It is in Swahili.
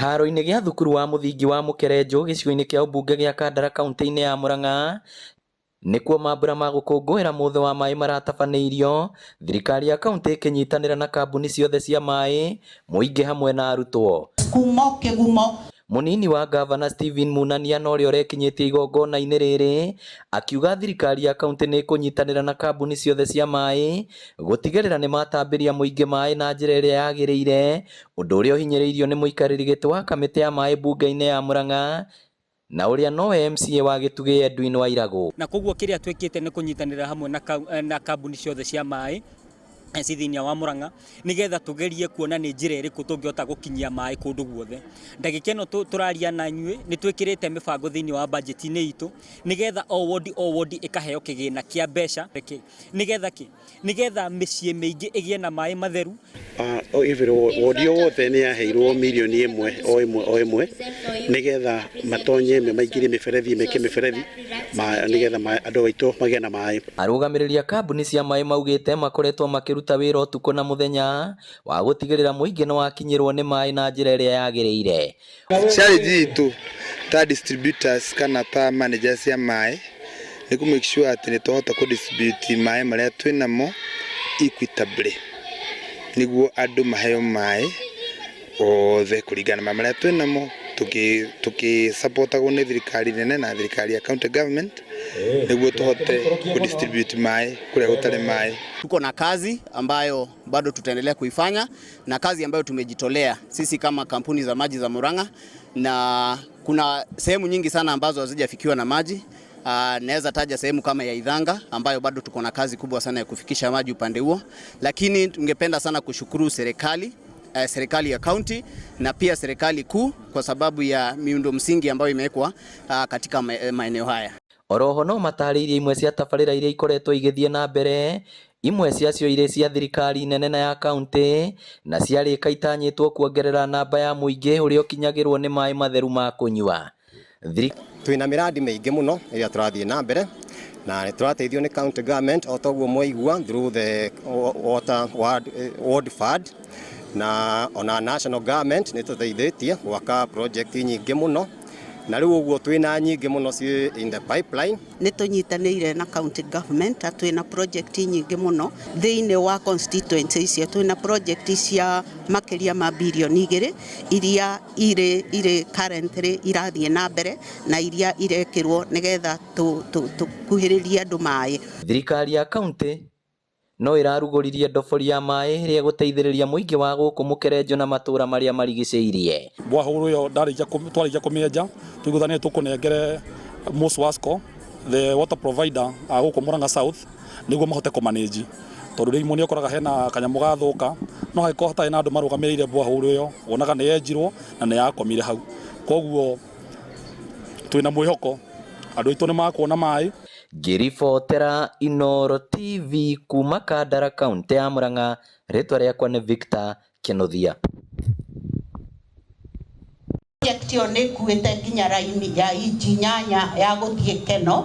Kĩharo-inĩ gĩa thukuru wa mũthingi wa Mũkerenjũ gĩcigo-inĩ kĩa ũmbunge gĩa Kandara kaunti-inĩ ya Murang'a nĩkuo mambura ma gũkũngũĩra mũthĩ wa maĩ maratabanĩirio, thirikari ya kaunti ĩkĩnyitanĩra na kambuni ciothe cia maĩ, mũingĩ hamwe na arutwo. Mũnini wa gavana Stephen Munania na ũrĩa ũrekinyĩtie igongona-inĩ rĩrĩ akiuga thirikari ya kaunti nĩ ĩkũnyitanĩra na kambuni ciothe cia maĩ gũtigĩrĩra nĩ matambĩria mũingĩ maĩ na njĩra ĩrĩa yagĩrĩire, ũndũ ũrĩa ũhinyĩrĩirio nĩ mũikarĩri gĩtĩ wa kamĩtĩ ya maĩ mbunge-inĩ ya Murang'a na ũrĩa nowe MCA wa Gĩtugĩ Edwin Wairagũ. Na koguo kĩrĩa twĩkĩte nĩ kũnyitanĩra hamwe na kambuni ciothe cia maĩ thĩinĩ wa Murang'a nigetha tugerie kuona nĩ njĩra ĩrĩkũ tũngĩhota gũkinyia maĩ kũndũ guothe. Ndagĩka ĩno tũraria na inyuĩ nĩ twĩkĩrĩte mĩbango thĩinĩ wa budget-inĩ itũ nigetha o wodi ĩkaheo kĩgĩna kĩa mbeca nigetha mĩciĩ mĩingĩ ĩgĩe na maĩ matheru. Wodi wothe nĩ yaheirwo mirioni o ĩmwe nigetha matonye maingĩrie mĩberethi meke mĩberethi nigetha andũ aitũ magĩe na maĩ. Arũgamĩrĩri a kambuni cia maĩ maugĩte makoretwo makĩruta wĩra ũtukũ na mũthenya wa gũtigĩrĩra mũingĩ nĩ wakinyĩrwo nĩ maĩ na njĩra ĩrĩa yagĩrĩire. Challenge itũ ta distributors kana ta managers ya maĩ nĩ ku make sure atĩ nĩ tũhota ku distribute maĩ marĩa twĩnamo equitably nĩguo andũ maheo maĩ othe kũringana na marĩa twĩnamo tukisupportagwo nĩ thirikari nene na thirikari ya county government nĩguo tuhote kudistribute maĩ kũrĩa gũtarĩ maĩ. Tuko na kazi ambayo bado tutaendelea kuifanya na kazi ambayo tumejitolea sisi kama kampuni za maji za Murang'a, na kuna sehemu nyingi sana ambazo hazijafikiwa na maji. Naweza taja sehemu kama ya Ithanga ambayo bado tuko na kazi kubwa sana ya kufikisha maji upande huo, lakini tungependa sana kushukuru serikali ya county na pia serikali kuu kwa sababu ya miundo msingi ambayo imewekwa katika maeneo haya. Oroho no matarĩirie imwe cia tabarĩra iria ikoretwo igĩthiĩ na mbere, imwe ciacio irĩ cia thirikari nene na ya kaunti na ciarĩka itanyĩtwo kuongerera namba ya mũingĩ ũrĩa ũkinyagĩrwo nĩ maĩ matheru ma kũnyua. Twĩna miradi mĩingĩ mũno ĩrĩa tũrathiĩ na mbere na nĩ tũrateithio nĩ county government o toguo mwaigua through the water ward fund, na ona national government nĩ tũteithĩtie gwaka project nyingĩ mũno na rĩu ũguo twĩna nyingĩ mũno ci in the pipeline. Nĩ tũnyitanĩire na county government twĩna project nyingĩ mũno thĩinĩ wa constituency icio. Twĩna project cia makĩria ma bilioni 2 iria irĩ currently irathiĩ na mbere na iria irekĩrwo nigetha tukuhĩrĩrie andũ maĩ. Thirikari ya kaunti no ĩrarugũririe ndobori ya maĩ ĩrĩa gũteithĩrĩria mũingĩ wa gũkũ Mũkerenjũ na matũra marĩa marigicĩirie. Borehole yo twarĩkia kũmĩenja tũigũthanĩte tũkũnengere Moswasco the water provider a gũkũ Murang'a South nĩguo mahote kũmanage, tondũ rĩmwe nĩ ũkoraga hena kanyamũ gathũka no hagĩkorwo hatarĩ na andũ marũgamĩrĩire borehole ĩyo wonaga nĩ yenjirwo na nĩ yakomire hau. Koguo twĩna mwĩhoko andũ aitũ nĩ makuona maĩ. Ngĩribotera Inooro TV kuma Kandara kaunti ya Murang'a, rĩtwa rĩakwa nĩ Victor Kĩnuthia. Project ĩyo nĩ ĩkuĩte nginya raini ya inji 8 ya gũthiĩ Keno.